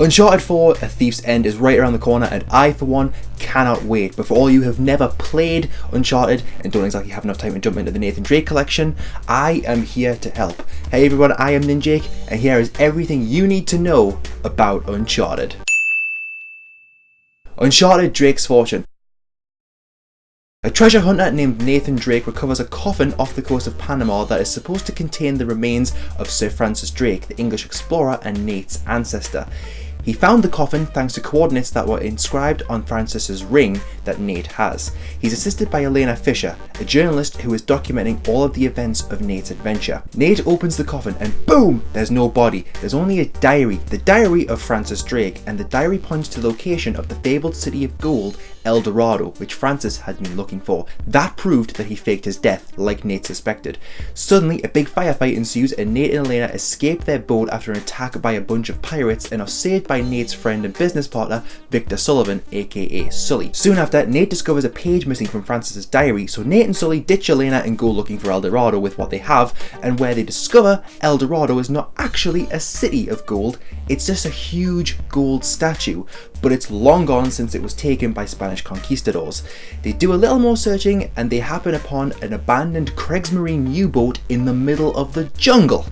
Uncharted 4, A Thief's End is right around the corner, and I for one cannot wait. But for all you who have never played Uncharted and don't exactly have enough time to jump into the Nathan Drake collection, I am here to help. Hey everyone, I am Ninjake, and here is everything you need to know about Uncharted. Uncharted Drake's Fortune. A treasure hunter named Nathan Drake recovers a coffin off the coast of Panama that is supposed to contain the remains of Sir Francis Drake, the English explorer and Nate's ancestor. He found the coffin thanks to coordinates that were inscribed on Francis's ring that Nate has. He's assisted by Elena Fisher, a journalist who is documenting all of the events of Nate's adventure. Nate opens the coffin and boom! There's no body. There's only a diary, the diary of Francis Drake, and the diary points to the location of the fabled city of gold, El Dorado, which Francis had been looking for. That proved that he faked his death, like Nate suspected. Suddenly, a big firefight ensues and Nate and Elena escape their boat after an attack by a bunch of pirates and are saved by Nate's friend and business partner, Victor Sullivan, aka Sully. Soon after, Nate discovers a page missing from Francis's diary, so Nate and Sully ditch Elena and go looking for El Dorado with what they have, and where they discover El Dorado is not actually a city of gold, it's just a huge gold statue, but it's long gone since it was taken by Spanish conquistadors. They do a little more searching and they happen upon an abandoned Kriegsmarine U-boat in the middle of the jungle.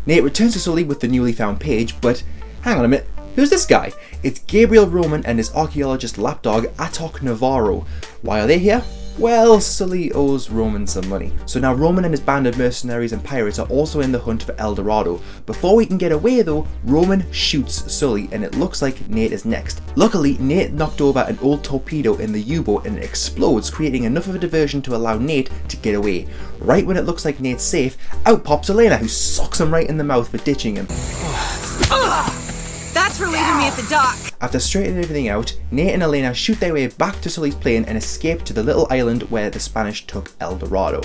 Nate returns to Sully with the newly found page, but hang on a minute, who's this guy? It's Gabriel Roman and his archaeologist lapdog Atok Navarro. Why are they here? Well, Sully owes Roman some money. So now Roman and his band of mercenaries and pirates are also in the hunt for El Dorado. Before we can get away though, Roman shoots Sully and it looks like Nate is next. Luckily, Nate knocked over an old torpedo in the U-boat and it explodes, creating enough of a diversion to allow Nate to get away. Right when it looks like Nate's safe, out pops Elena, who socks him right in the mouth for ditching him. That's for leaving me at the dock. After straightening everything out, Nate and Elena shoot their way back to Sully's plane and escape to the little island where the Spanish took El Dorado.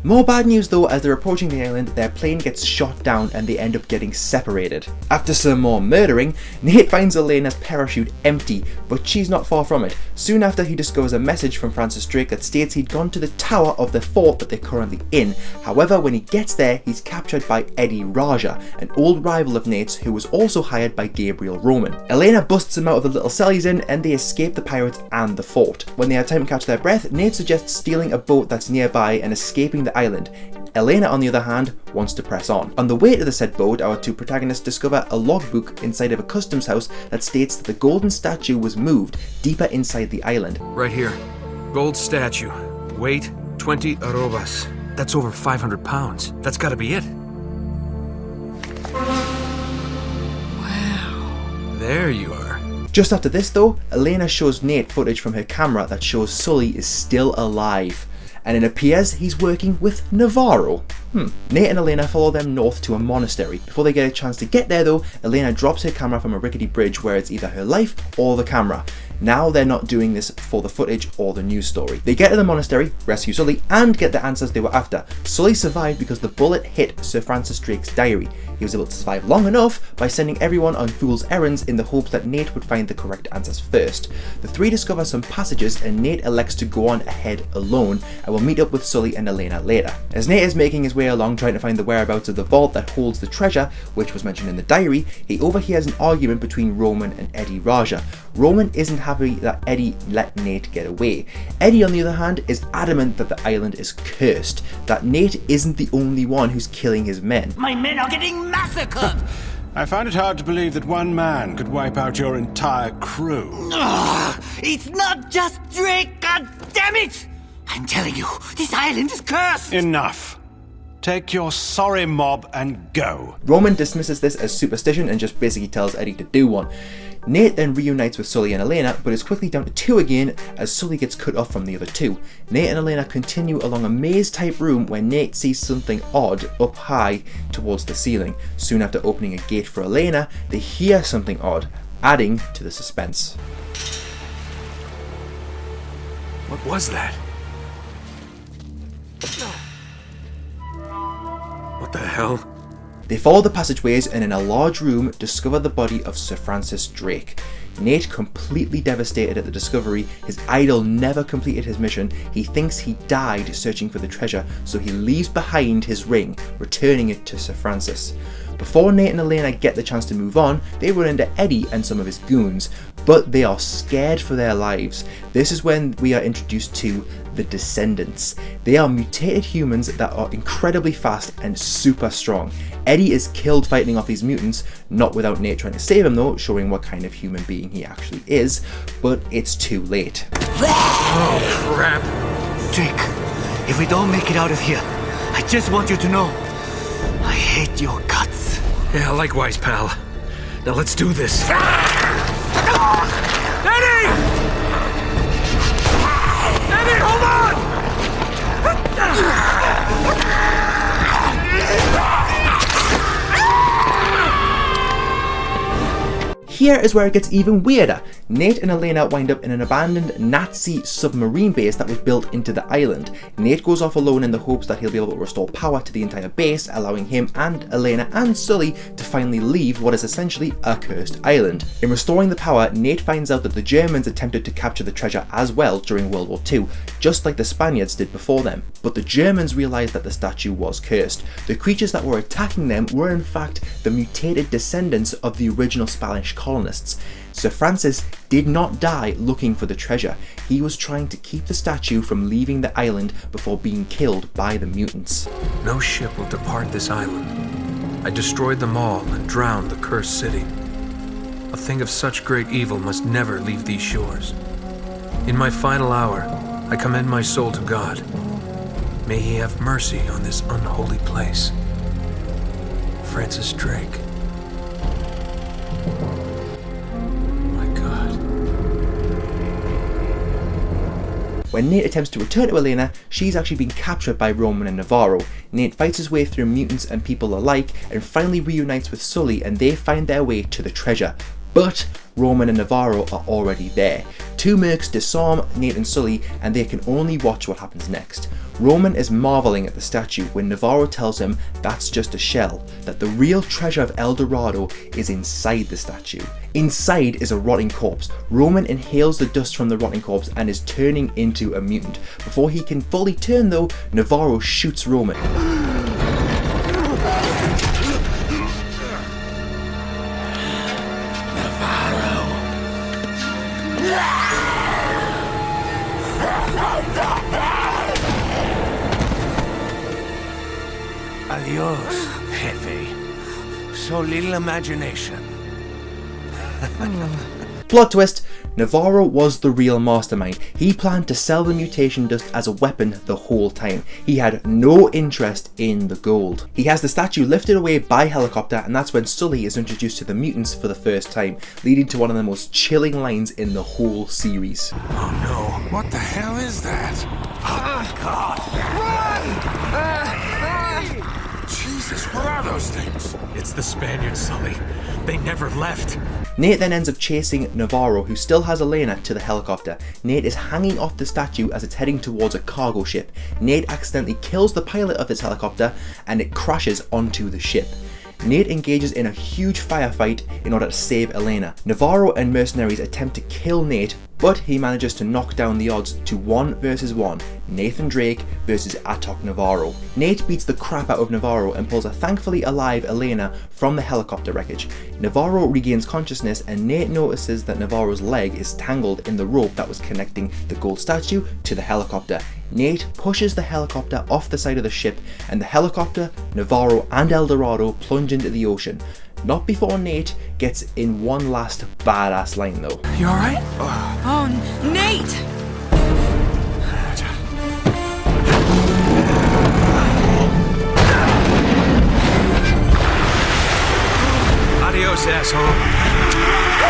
More bad news though, as they're approaching the island, their plane gets shot down and they end up getting separated. After some more murdering, Nate finds Elena's parachute empty, but she's not far from it. Soon after, he discovers a message from Francis Drake that states he'd gone to the tower of the fort that they're currently in. However, when he gets there, he's captured by Eddie Raja, an old rival of Nate's who was also hired by Gabriel Roman. Elena busts him out of the little cell he's in and they escape the pirates and the fort. When they have time to catch their breath, Nate suggests stealing a boat that's nearby and escaping the island. Elena, on the other hand, wants to press on. On the way to the said boat, our two protagonists discover a logbook inside of a customs house that states that the golden statue was moved deeper inside the island. Right here. Gold statue. Weight 20 arrobas. That's over 500 pounds. That's gotta be it. Wow. There you are. Just after this though, Elena shows Nate footage from her camera that shows Sully is still alive. And it appears he's working with Navarro. Nate and Elena follow them north to a monastery. Before they get a chance to get there though, Elena drops her camera from a rickety bridge where it's either her life or the camera. Now they're not doing this for the footage or the news story. They get to the monastery, rescue Sully, and get the answers they were after. Sully survived because the bullet hit Sir Francis Drake's diary. He was able to survive long enough by sending everyone on fool's errands in the hopes that Nate would find the correct answers first. The three discover some passages and Nate elects to go on ahead alone and will meet up with Sully and Elena later. As Nate is making his way along trying to find the whereabouts of the vault that holds the treasure, which was mentioned in the diary, he overhears an argument between Roman and Eddie Raja. Roman isn't happy that Eddie let Nate get away. Eddie, on the other hand, is adamant that the island is cursed, that Nate isn't the only one who's killing his men. My men are getting massacred. I find it hard to believe that one man could wipe out your entire crew. It's not just Drake, god damn it! I'm telling you, this island is cursed! Enough. Take your sorry mob and go. Roman dismisses this as superstition and just basically tells Eddie to do one. Nate then reunites with Sully and Elena, but is quickly down to two again as Sully gets cut off from the other two. Nate and Elena continue along a maze-type room where Nate sees something odd up high towards the ceiling. Soon after opening a gate for Elena, they hear something odd, adding to the suspense. What was that? What the hell? They follow the passageways and in a large room discover the body of Sir Francis Drake. Nate, completely devastated at the discovery, his idol never completed his mission. He thinks he died searching for the treasure, so he leaves behind his ring, returning it to Sir Francis. Before Nate and Elena get the chance to move on, they run into Eddie and some of his goons, but they are scared for their lives. This is when we are introduced to the Descendants. They are mutated humans that are incredibly fast and super strong. Eddie is killed fighting off these mutants, not without Nate trying to save him though, showing what kind of human being he actually is, but it's too late. Oh, crap. Drake, if we don't make it out of here, I just want you to know, I hate your guts. Yeah, likewise, pal. Now let's do this. Eddie! Eddie, hold on! Here is where it gets even weirder. Nate and Elena wind up in an abandoned Nazi submarine base that was built into the island. Nate goes off alone in the hopes that he'll be able to restore power to the entire base, allowing him and Elena and Sully to finally leave what is essentially a cursed island. In restoring the power, Nate finds out that the Germans attempted to capture the treasure as well during World War II, just like the Spaniards did before them. But the Germans realized that the statue was cursed. The creatures that were attacking them were in fact the mutated descendants of the original Spanish colonists. Sir Francis did not die looking for the treasure. He was trying to keep the statue from leaving the island before being killed by the mutants. No ship will depart this island. I destroyed them all and drowned the cursed city. A thing of such great evil must never leave these shores. In my final hour, I commend my soul to God. May he have mercy on this unholy place. Francis Drake. When Nate attempts to return to Elena, she's actually been captured by Roman and Navarro. Nate fights his way through mutants and people alike and finally reunites with Sully, and they find their way to the treasure. But Roman and Navarro are already there. Two mercs disarm Nate and Sully, and they can only watch what happens next. Roman is marveling at the statue when Navarro tells him that's just a shell, that the real treasure of El Dorado is inside the statue. Inside is a rotting corpse. Roman inhales the dust from the rotting corpse and is turning into a mutant. Before he can fully turn though, Navarro shoots Roman. Adios, jefe. So little imagination. Plot twist, Navarro was the real mastermind. He planned to sell the mutation dust as a weapon the whole time. He had no interest in the gold. He has the statue lifted away by helicopter, and that's when Sully is introduced to the mutants for the first time, leading to one of the most chilling lines in the whole series. Oh no, what the hell is that? Oh God! Jesus, what are those things? It's the Spaniards, Sully. They never left. Nate then ends up chasing Navarro, who still has Elena, to the helicopter. Nate is hanging off the statue as it's heading towards a cargo ship. Nate accidentally kills the pilot of this helicopter and it crashes onto the ship. Nate engages in a huge firefight in order to save Elena. Navarro and mercenaries attempt to kill Nate, but he manages to knock down the odds to 1 versus 1, Nathan Drake versus Atok Navarro. Nate beats the crap out of Navarro and pulls a thankfully alive Elena from the helicopter wreckage. Navarro regains consciousness and Nate notices that Navarro's leg is tangled in the rope that was connecting the gold statue to the helicopter. Nate pushes the helicopter off the side of the ship, and the helicopter, Navarro and El Dorado plunge into the ocean. Not before Nate gets in one last badass line though. You alright? Oh, Nate! Adios, asshole.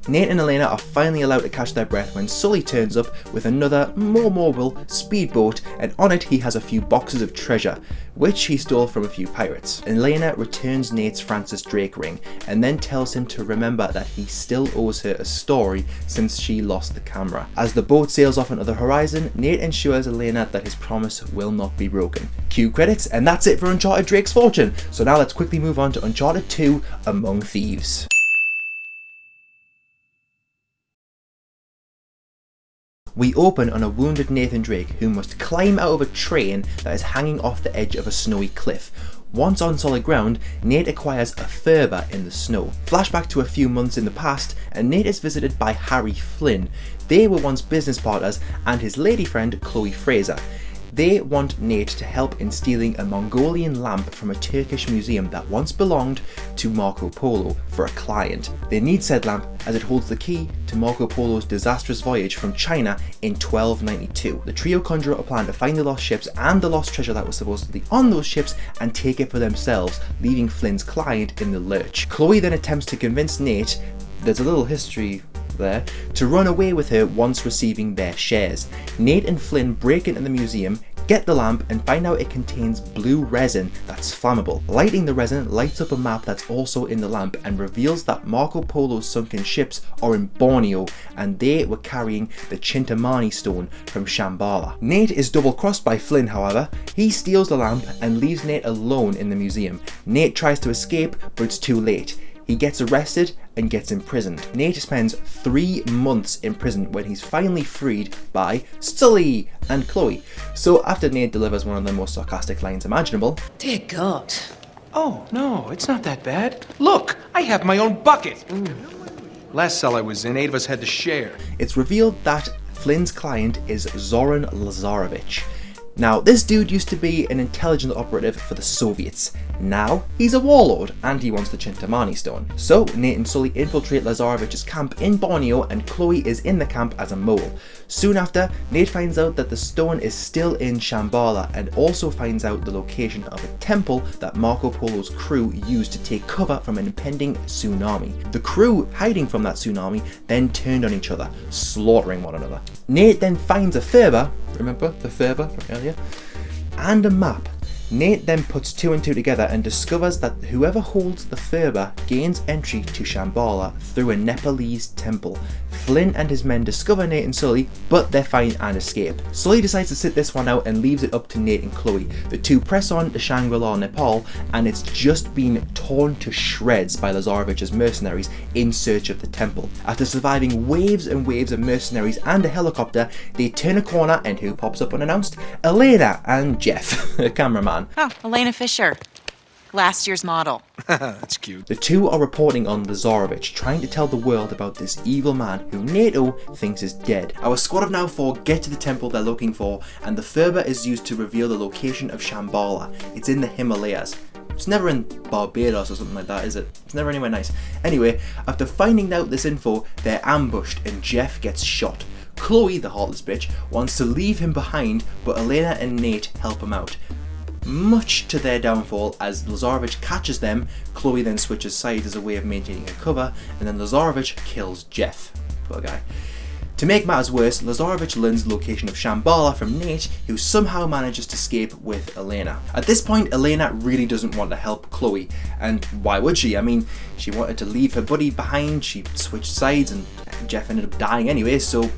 Nate and Elena are finally allowed to catch their breath when Sully turns up with another, more mobile, speedboat, and on it he has a few boxes of treasure, which he stole from a few pirates. Elena returns Nate's Francis Drake ring, and then tells him to remember that he still owes her a story since she lost the camera. As the boat sails off into the horizon, Nate ensures Elena that his promise will not be broken. Cue credits, and that's it for Uncharted Drake's Fortune. So now let's quickly move on to Uncharted 2 Among Thieves. We open on a wounded Nathan Drake who must climb out of a train that is hanging off the edge of a snowy cliff. Once on solid ground, Nate acquires a fervour in the snow. Flashback to a few months in the past, and Nate is visited by Harry Flynn. They were once business partners, and his lady friend Chloe Fraser. They want Nate to help in stealing a Mongolian lamp from a Turkish museum that once belonged to Marco Polo for a client. They need said lamp as it holds the key to Marco Polo's disastrous voyage from China in 1292. The trio conjure up a plan to find the lost ships and the lost treasure that was supposedly on those ships and take it for themselves, leaving Flynn's client in the lurch. Chloe then attempts to convince Nate, there's a little history there, to run away with her once receiving their shares. Nate and Flynn break into the museum, get the lamp, and find out it contains blue resin that's flammable. Lighting the resin lights up a map that's also in the lamp and reveals that Marco Polo's sunken ships are in Borneo and they were carrying the Chintamani stone from Shambhala. Nate is double-crossed by Flynn, however. He steals the lamp and leaves Nate alone in the museum. Nate tries to escape, but it's too late. He gets arrested and gets imprisoned. Nate spends 3 months in prison when he's finally freed by Sully and Chloe. So after Nate delivers one of the most sarcastic lines imaginable, Dear God. Oh, no, it's not that bad. Look, I have my own bucket. Last cell I was in, 8 of us had to share. it's revealed that Flynn's client is Zoran Lazarovich. Now, this dude used to be an intelligence operative for the Soviets. Now, he's a warlord and he wants the Chintamani stone. So, Nate and Sully infiltrate Lazarovich's camp in Borneo and Chloe is in the camp as a mole. Soon after, Nate finds out that the stone is still in Shambhala and also finds out the location of a temple that Marco Polo's crew used to take cover from an impending tsunami. The crew, hiding from that tsunami, then turned on each other, slaughtering one another. Nate then finds a fervour, remember the fervour from earlier, and a map. Nate then puts 2 and 2 together and discovers that whoever holds the fervour gains entry to Shambhala through a Nepalese temple. Flynn and his men discover Nate and Sully, but they're fine and escape. Sully decides to sit this one out and leaves it up to Nate and Chloe. The two press on to Shangri-La, Nepal, and it's just been torn to shreds by Lazarovich's mercenaries in search of the temple. After surviving waves and waves of mercenaries and a helicopter, they turn a corner and who pops up unannounced? Elena and Jeff, a cameraman. Oh, Elena Fisher. Last year's model. That's cute. The two are reporting on Lazarovich, trying to tell the world about this evil man who NATO thinks is dead. Our squad of now 4 get to the temple they're looking for, and the fervour is used to reveal the location of Shambhala. It's in the Himalayas. It's never in Barbados or something like that, is it? It's never anywhere nice. Anyway, after finding out this info, they're ambushed and Jeff gets shot. Chloe, the heartless bitch, wants to leave him behind, but Elena and Nate help him out. Much to their downfall, as Lazarovich catches them, Chloe then switches sides as a way of maintaining her cover, and then Lazarovich kills Jeff. Poor guy. To make matters worse, Lazarovich learns the location of Shambhala from Nate, who somehow manages to escape with Elena. At this point, Elena really doesn't want to help Chloe, and why would she? I mean, she wanted to leave her buddy behind, she switched sides, and Jeff ended up dying anyway, so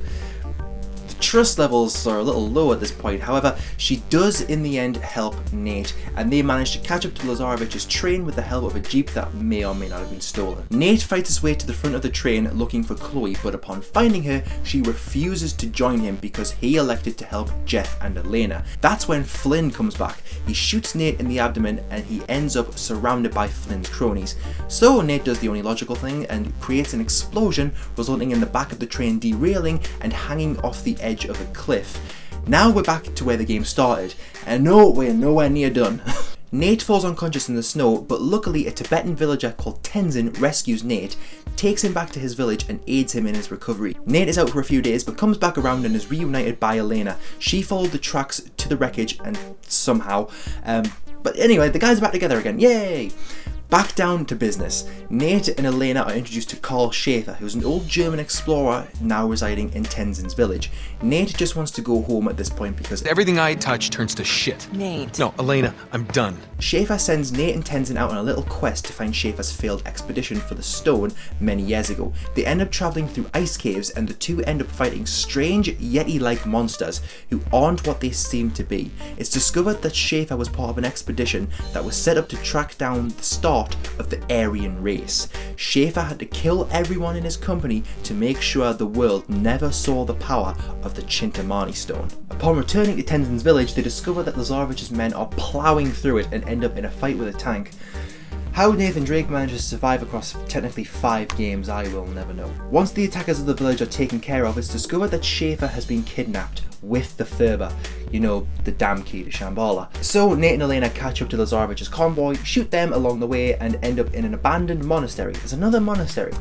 trust levels are a little low at this point. However, she does in the end help Nate, and they manage to catch up to Lazarovich's train with the help of a jeep that may or may not have been stolen. Nate fights his way to the front of the train looking for Chloe, but upon finding her, she refuses to join him because he elected to help Jeff and Elena. That's when Flynn comes back. He shoots Nate in the abdomen and he ends up surrounded by Flynn's cronies. So Nate does the only logical thing and creates an explosion, resulting in the back of the train derailing and hanging off the edge of a cliff. Now we're back to where the game started, and no, we're nowhere near done. Nate falls unconscious in the snow, but luckily a Tibetan villager called Tenzin rescues Nate, takes him back to his village and aids him in his recovery. Nate is out for a few days but comes back around and is reunited by Elena. She followed the tracks to the wreckage and somehow, but anyway, the guys are back together again, yay! Back down to business. Nate and Elena are introduced to Karl Schaefer, who's an old German explorer now residing in Tenzin's village. Nate just wants to go home at this point because Everything I touch turns to shit. Nate. No, Elena, I'm done. Schaefer sends Nate and Tenzin out on a little quest to find Schaefer's failed expedition for the stone many years ago. They end up travelling through ice caves and the two end up fighting strange Yeti-like monsters who aren't what they seem to be. It's discovered that Schaefer was part of an expedition that was set up to track down the star plot of the Aryan race. Schaefer had to kill everyone in his company to make sure the world never saw the power of the Chintamani stone. Upon returning to Tenzin's village, they discover that Lazarevich's men are ploughing through it and end up in a fight with a tank. How Nathan Drake manages to survive across technically 5 games, I will never know. Once the attackers of the village are taken care of, it's discovered that Schaefer has been kidnapped with the Thurber, you know, the damn key to Shambhala. So Nate and Elena catch up to Lazarevich's convoy, shoot them along the way, and end up in an abandoned monastery. There's another monastery.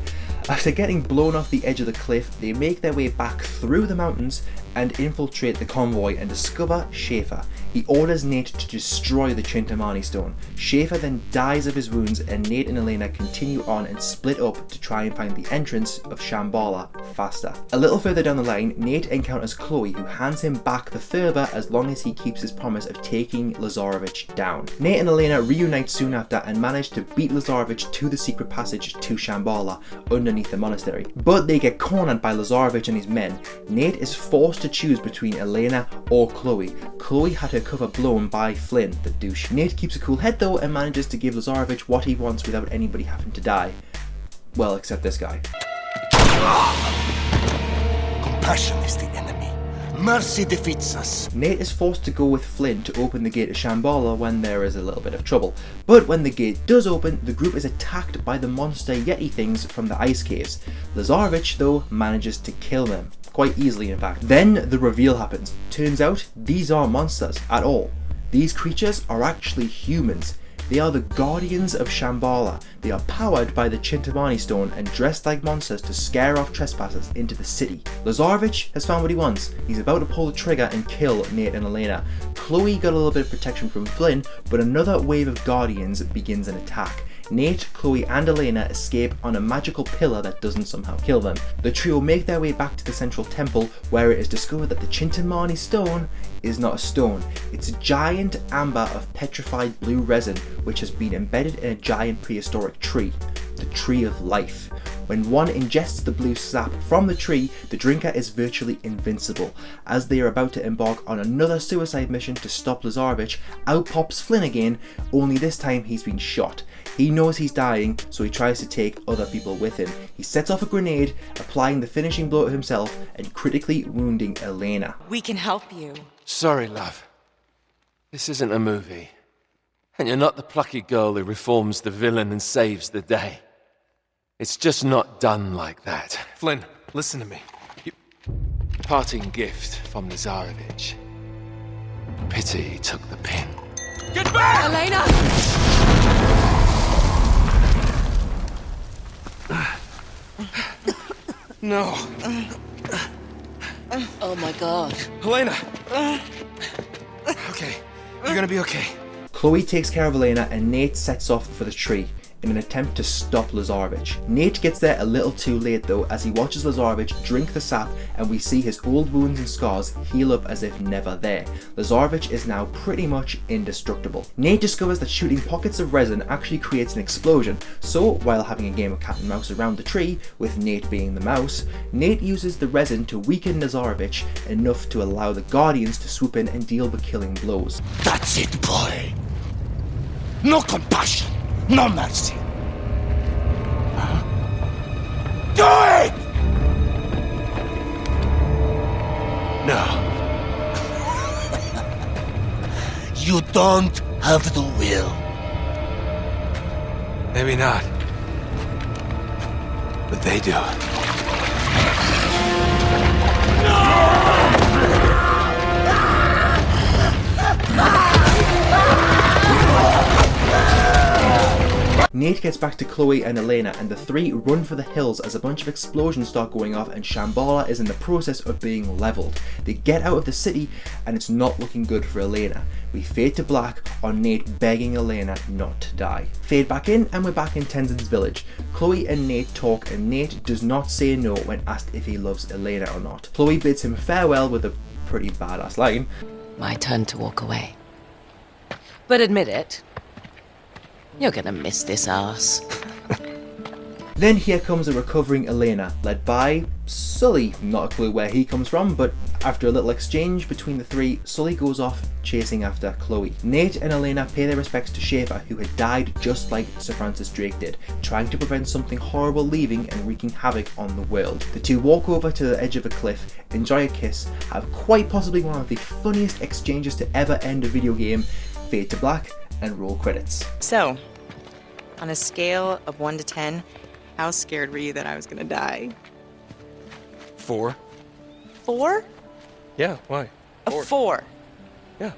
After getting blown off the edge of the cliff, they make their way back through the mountains and infiltrate the convoy and discover Schaefer. He orders Nate to destroy the Chintamani stone. Schaefer then dies of his wounds, and Nate and Elena continue on and split up to try and find the entrance of Shambhala faster. A little further down the line, Nate encounters Chloe, who hands him back the Thurber as long as he keeps his promise of taking Lazarevich down. Nate and Elena reunite soon after and manage to beat Lazarevich to the secret passage to Shambhala underneath the monastery. But they get cornered by Lazarevich and his men. Nate is forced to choose between Elena or Chloe. Chloe had her cover blown by Flynn, the douche. Nate keeps a cool head though and manages to give Lazarevich what he wants without anybody having to die. Well, except this guy. Compassion is the enemy. Mercy defeats us. Nate is forced to go with Flynn to open the gate to Shambhala when there is a little bit of trouble. But when the gate does open, the group is attacked by the monster Yeti things from the ice caves. Lazarevich, though, manages to kill them. Quite easily, in fact. Then the reveal happens. Turns out, these aren't monsters at all. These creatures are actually humans. They are the guardians of Shambhala. They are powered by the Chintamani stone and dressed like monsters to scare off trespassers into the city. Lazarevich has found what he wants. He's about to pull the trigger and kill Nate and Elena. Chloe got a little bit of protection from Flynn, but another wave of guardians begins an attack. Nate, Chloe and Elena escape on a magical pillar that doesn't somehow kill them. The trio make their way back to the central temple, where it is discovered that the Chintamani stone is not a stone. It's a giant amber of petrified blue resin which has been embedded in a giant prehistoric tree, the Tree of Life. When one ingests the blue sap from the tree, the drinker is virtually invincible. As they are about to embark on another suicide mission to stop Lazarevich, out pops Flynn again, only this time he's been shot. He knows he's dying, so he tries to take other people with him. He sets off a grenade, applying the finishing blow to himself and critically wounding Elena. We can help you. Sorry, love. This isn't a movie. And you're not the plucky girl who reforms the villain and saves the day. It's just not done like that. Flynn, listen to me. Parting gift from Lazarevich. Pity he took the pin. Get back! Elena! No. Oh my god. Helena! Okay, you're gonna be okay. Chloe takes care of Elena and Nate sets off for the tree in an attempt to stop Lazarevich. Nate gets there a little too late though, as he watches Lazarevich drink the sap and we see his old wounds and scars heal up as if never there. Lazarevich is now pretty much indestructible. Nate discovers that shooting pockets of resin actually creates an explosion, so while having a game of cat and mouse around the tree, with Nate being the mouse, Nate uses the resin to weaken Lazarevich enough to allow the Guardians to swoop in and deal the killing blows. That's it, boy. No compassion, no mercy. Do it! No. You don't have the will. Maybe not. But they do. Nate gets back to Chloe and Elena and the three run for the hills as a bunch of explosions start going off and Shambhala is in the process of being leveled. They get out of the city and it's not looking good for Elena. We fade to black on Nate begging Elena not to die. Fade back in and we're back in Tenzin's village. Chloe and Nate talk and Nate does not say no when asked if he loves Elena or not. Chloe bids him farewell with a pretty badass line. My turn to walk away. But admit it, you're gonna miss this ass. Then here comes a recovering Elena, led by Sully. Not a clue where he comes from, but After a little exchange between the three, Sully goes off chasing after Chloe. Nate and Elena pay their respects to Schaefer, who had died just like Sir Francis Drake did, trying to prevent something horrible leaving and wreaking havoc on the world. The two walk over to the edge of a cliff, enjoy a kiss, have quite possibly one of the funniest exchanges to ever end a video game, fade to black, and roll credits. So, on a scale of 1 to 10, how scared were you that I was gonna die? 4. 4? Yeah, why? A 4. Yeah.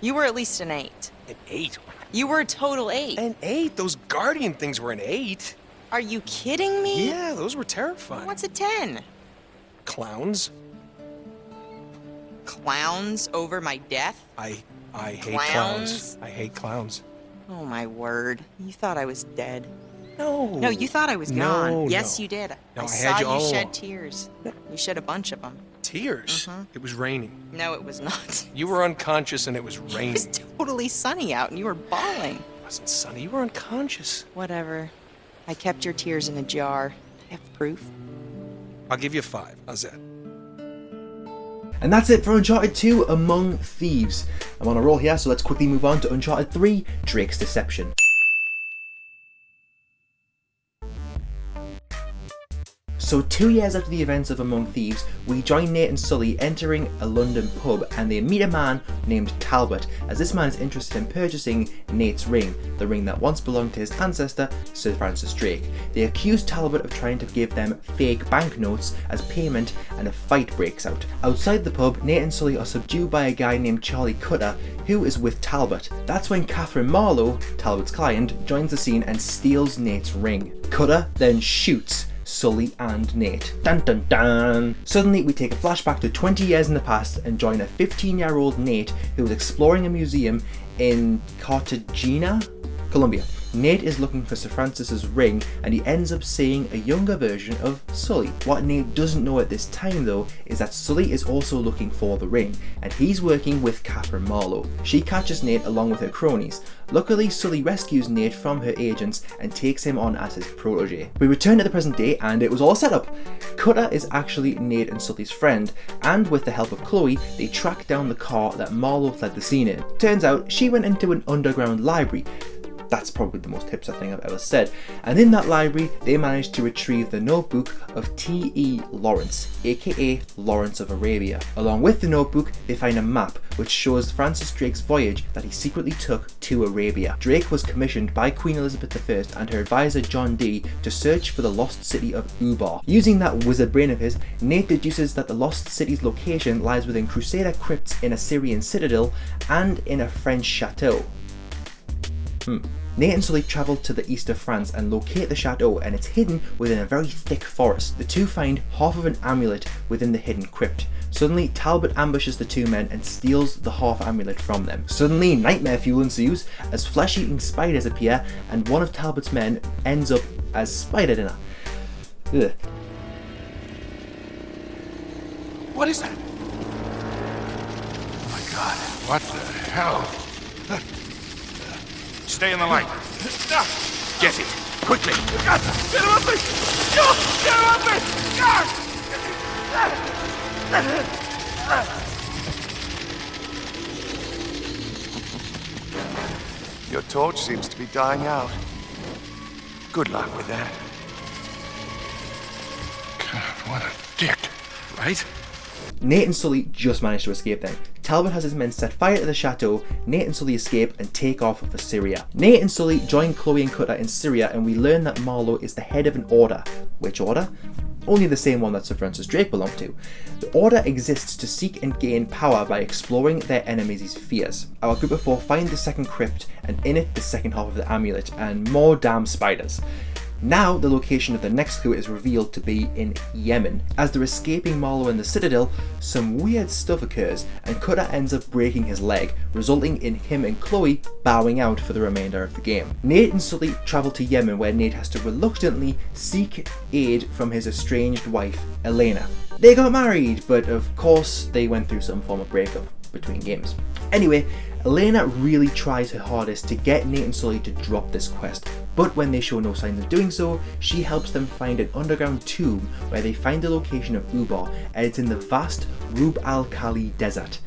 You were at least an 8. An 8? You were a total 8. An 8? Those guardian things were an 8. Are you kidding me? Yeah, those were terrifying. What's a 10? Clowns? Clowns over my death? I hate Clowns? clowns. I hate clowns. Oh my word. You thought I was dead. No. No, you thought I was gone. No, Yes, no. you did. No, I I saw had you all shed along. tears. You shed a bunch of them. Tears? It was raining. No, it was not. You were unconscious and it was It raining. was totally sunny out and you were bawling. It wasn't sunny. You were unconscious. Whatever. I kept your tears in a jar. I have proof. I'll give you a 5. How's that? And that's it for Uncharted 2 Among Thieves. I'm on a roll here, so let's quickly move on to Uncharted 3 Drake's Deception. So 2 years after the events of Among Thieves, we join Nate and Sully entering a London pub and they meet a man named Talbot, as this man is interested in purchasing Nate's ring, the ring that once belonged to his ancestor, Sir Francis Drake. They accuse Talbot of trying to give them fake banknotes as payment and a fight breaks out. Outside the pub, Nate and Sully are subdued by a guy named Charlie Cutter, who is with Talbot. That's when Catherine Marlowe, Talbot's client, joins the scene and steals Nate's ring. Cutter then shoots Sully and Nate. Dun dun dun! Suddenly we take a flashback to 20 years in the past and join a 15-year-old Nate who is exploring a museum in Cartagena, Colombia. Nate is looking for Sir Francis's ring and he ends up seeing a younger version of Sully. What Nate doesn't know at this time though is that Sully is also looking for the ring and he's working with Catherine Marlowe. She catches Nate along with her cronies. Luckily, Sully rescues Nate from her agents and takes him on as his protege. We return to the present day and it was all set up. Cutter is actually Nate and Sully's friend, and with the help of Chloe, they track down the car that Marlowe fled the scene in. Turns out she went into an underground library. That's probably the most hipster thing I've ever said. And in that library, they managed to retrieve the notebook of T.E. Lawrence, aka Lawrence of Arabia. Along with the notebook, they find a map which shows Francis Drake's voyage that he secretly took to Arabia. Drake was commissioned by Queen Elizabeth I and her advisor John Dee to search for the lost city of Ubar. Using that wizard brain of his, Nate deduces that the lost city's location lies within Crusader crypts in a Syrian citadel and in a French chateau. Nate and Sully travel to the east of France and locate the chateau, and it's hidden within a very thick forest. The two find half of an amulet within the hidden crypt. Suddenly, Talbot ambushes the two men and steals the half amulet from them. Suddenly, nightmare fuel ensues as flesh-eating spiders appear, and one of Talbot's men ends up as spider dinner. Ugh. What is that? Oh my God, what the hell? Stay in the light. Get it, quickly. Get him off me! Get him off me! Your torch seems to be dying out. Good luck with that. God, what a dick. Right? Nate and Sully just manage to escape then. Talbot has his men set fire to the chateau, Nate and Sully escape and take off for Syria. Nate and Sully join Chloe and Cutter in Syria and we learn that Marlowe is the head of an order. Which order? Only the same one that Sir Francis Drake belonged to. The order exists to seek and gain power by exploring their enemies' fears. Our group of four find the second crypt and in it the second half of the amulet and more damn spiders. Now the location of the next clue is revealed to be in Yemen. As they're escaping Marlowe in the Citadel, some weird stuff occurs and Cutter ends up breaking his leg, resulting in him and Chloe bowing out for the remainder of the game. Nate and Sully travel to Yemen where Nate has to reluctantly seek aid from his estranged wife, Elena. They got married, but of course they went through some form of breakup between games. Anyway, Elena really tries her hardest to get Nate and Sully to drop this quest, But when they show no signs of doing so, she helps them find an underground tomb where they find the location of Ubar, and it's in the vast Rub al-Khali desert.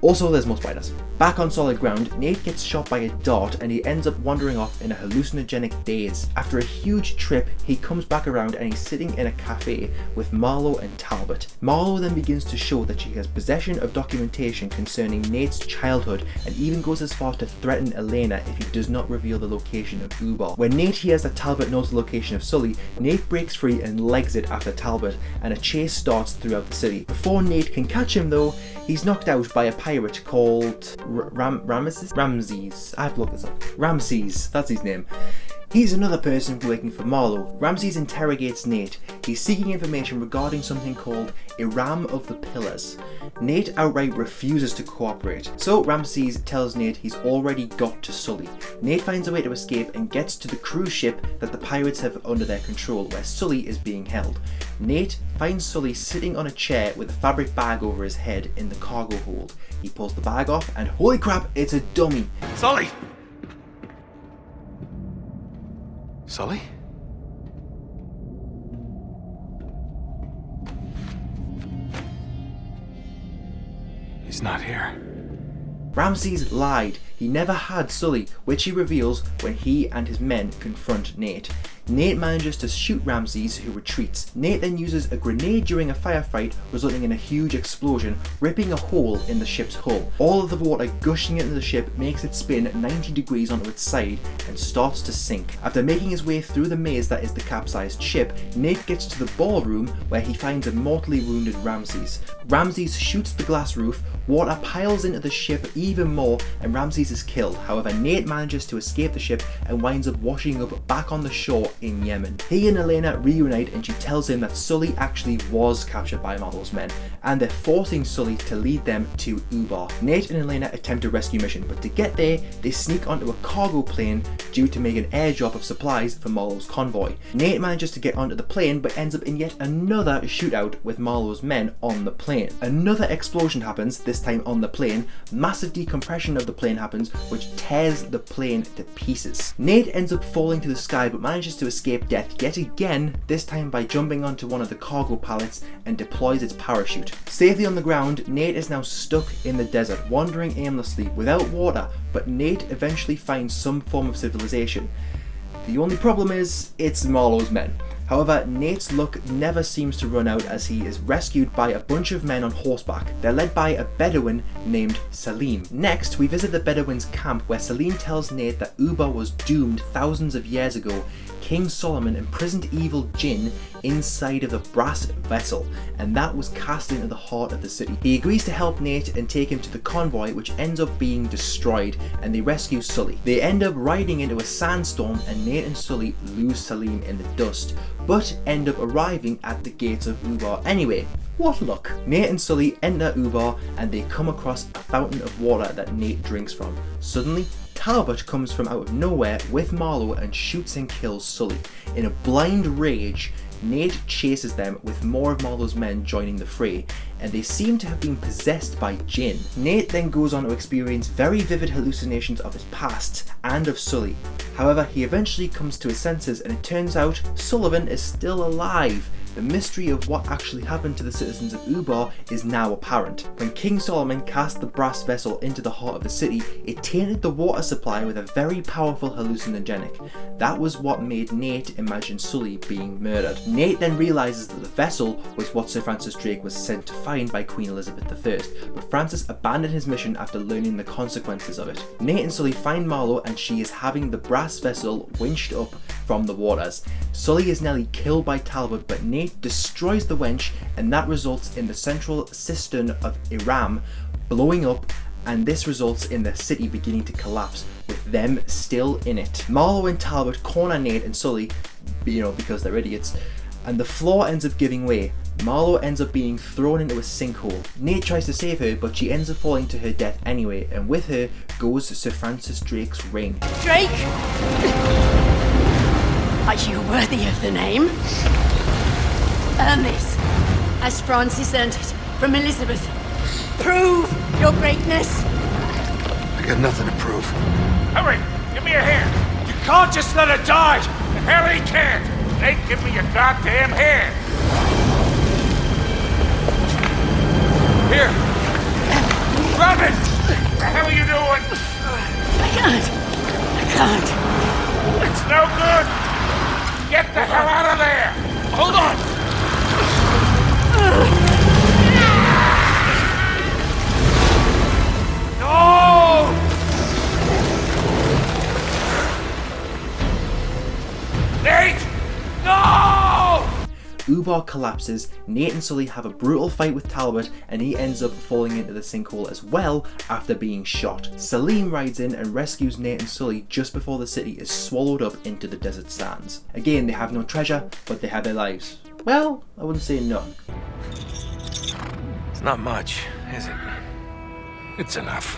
Also, there's more spiders. Back on solid ground, Nate gets shot by a dart and he ends up wandering off in a hallucinogenic daze. After a huge trip, he comes back around and he's sitting in a cafe with Marlowe and Talbot. Marlowe then begins to show that she has possession of documentation concerning Nate's childhood and even goes as far to threaten Elena if he does not reveal the location of Ubar. When Nate hears that Talbot knows the location of Sully, Nate breaks free and legs it after Talbot, and a chase starts throughout the city. Before Nate can catch him though, he's knocked out by a pirate called Ramses. I have to look this up. Ramses, that's his name. He's another person working for Marlowe. Ramses interrogates Nate. He's seeking information regarding something called Iram of the Pillars. Nate outright refuses to cooperate, so Ramses tells Nate he's already got to Sully. Nate finds a way to escape and gets to the cruise ship that the pirates have under their control, where Sully is being held. Nate finds Sully sitting on a chair with a fabric bag over his head in the cargo hold. He pulls the bag off and holy crap, it's a dummy! Sully! Sully? He's not here. Ramses lied. He never had Sully, which he reveals when he and his men confront Nate. Nate manages to shoot Ramses, who retreats. Nate then uses a grenade during a firefight, resulting in a huge explosion, ripping a hole in the ship's hull. All of the water gushing into the ship makes it spin 90 degrees onto its side and starts to sink. After making his way through the maze that is the capsized ship, Nate gets to the ballroom where he finds a mortally wounded Ramses. Ramses shoots the glass roof, water piles into the ship even more, and Ramses is killed. However, Nate manages to escape the ship and winds up washing up back on the shore in Yemen. He and Elena reunite and she tells him that Sully actually was captured by Marlowe's men, and they're forcing Sully to lead them to Ubar. Nate and Elena attempt a rescue mission, but to get there, they sneak onto a cargo plane due to make an airdrop of supplies for Marlowe's convoy. Nate manages to get onto the plane, but ends up in yet another shootout with Marlowe's men on the plane. Another explosion happens, this time on the plane. Massive decompression of the plane happens, which tears the plane to pieces. Nate ends up falling to the sky, but manages to escape death yet again, this time by jumping onto one of the cargo pallets and deploys its parachute. Safely on the ground, Nate is now stuck in the desert, wandering aimlessly without water, but Nate eventually finds some form of civilization. The only problem is, it's Marlowe's men. However, Nate's luck never seems to run out as he is rescued by a bunch of men on horseback. They're led by a Bedouin named Salim. Next, we visit the Bedouin's camp where Salim tells Nate that Ubar was doomed thousands of years ago. King Solomon imprisoned evil jinn inside of the brass vessel, and that was cast into the heart of the city. He agrees to help Nate and take him to the convoy, which ends up being destroyed, and they rescue Sully. They end up riding into a sandstorm, and Nate and Sully lose Salim in the dust, but end up arriving at the gates of Ubar anyway. What luck! Nate and Sully enter Ubar and they come across a fountain of water that Nate drinks from. Suddenly, Talbot comes from out of nowhere with Marlowe and shoots and kills Sully. In a blind rage, Nate chases them with more of Marlowe's men joining the fray, and they seem to have been possessed by jinn. Nate then goes on to experience very vivid hallucinations of his past and of Sully. However, he eventually comes to his senses and it turns out Sullivan is still alive. The mystery of what actually happened to the citizens of Ubar is now apparent. When King Solomon cast the brass vessel into the heart of the city, it tainted the water supply with a very powerful hallucinogenic. That was what made Nate imagine Sully being murdered. Nate then realizes that the vessel was what Sir Francis Drake was sent to find by Queen Elizabeth I, but Francis abandoned his mission after learning the consequences of it. Nate and Sully find Marlowe and she is having the brass vessel winched up from the waters. Sully is nearly killed by Talbot, but Nate destroys the wench, and that results in the central cistern of Iram blowing up, and this results in the city beginning to collapse with them still in it. Marlowe and Talbot corner Nate and Sully, because they're idiots, and the floor ends up giving way. Marlowe ends up being thrown into a sinkhole. Nate tries to save her, but she ends up falling to her death anyway, and with her goes Sir Francis Drake's ring. Drake! Are you worthy of the name? Earn this, as Francis earned it from Elizabeth. Prove your greatness. I got nothing to prove. Hurry! Give me a hand! You can't just let her die! The hell he can't! Nate, give me your goddamn hand! Here! Grab it! What the hell are you doing? I can't. It's no good! Get the hell out of there! Hold on! No! Nate! No! Ubar collapses, Nate and Sully have a brutal fight with Talbot, and he ends up falling into the sinkhole as well after being shot. Salim rides in and rescues Nate and Sully just before the city is swallowed up into the desert sands. Again, they have no treasure, but they have their lives. Well, I wouldn't say none. It's not much, is it? It's enough.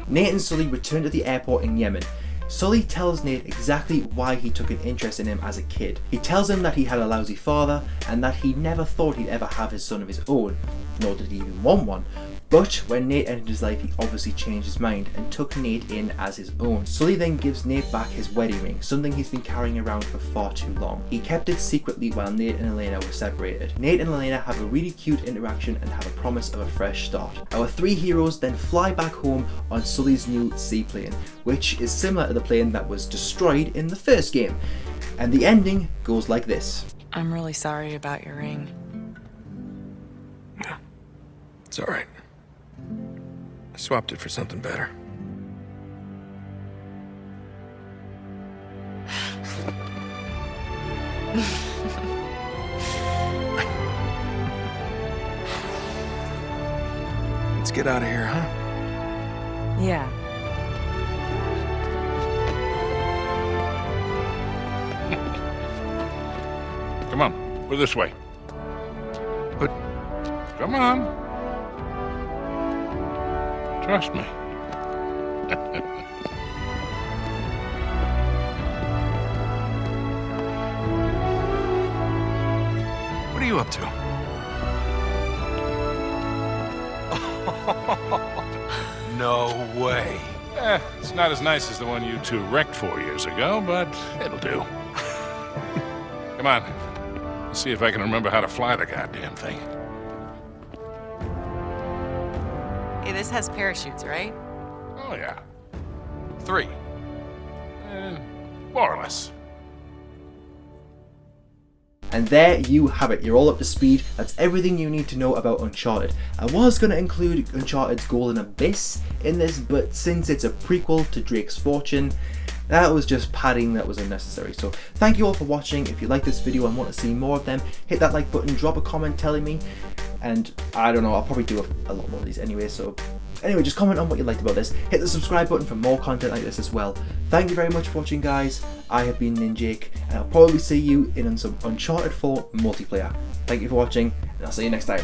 Nate and Sully return to the airport in Yemen. Sully tells Nate exactly why he took an interest in him as a kid. He tells him that he had a lousy father and that he never thought he'd ever have his son of his own, nor did he even want one. But when Nate entered his life, he obviously changed his mind and took Nate in as his own. Sully then gives Nate back his wedding ring, something he's been carrying around for far too long. He kept it secretly while Nate and Elena were separated. Nate and Elena have a really cute interaction and have a promise of a fresh start. Our three heroes then fly back home on Sully's new seaplane, which is similar to the plane that was destroyed in the first game. And the ending goes like this. I'm really sorry about your ring. It's all right. I swapped it for something better. Let's get out of here, huh? Yeah. Come on, we're this way. But Come on. Trust me. what are you up to? No way. It's not as nice as the one you two wrecked 4 years ago, but it'll do. Come on. Let's see if I can remember how to fly the goddamn thing. Hey, this has parachutes, right? Oh, yeah. 3. More or less. And there you have it, you're all up to speed. That's everything you need to know about Uncharted. I was going to include Uncharted's Golden Abyss in this, but since it's a prequel to Drake's Fortune, that was just padding that was unnecessary. So thank you all for watching. If you like this video and want to see more of them, hit that like button, drop a comment telling me, and I don't know, I'll probably do a lot more of these anyway. So anyway, just comment on what you liked about this. Hit the subscribe button for more content like this as well. Thank you very much for watching, guys. I have been Ninjake, and I'll probably see you in some Uncharted 4 multiplayer. Thank you for watching, and I'll see you next time.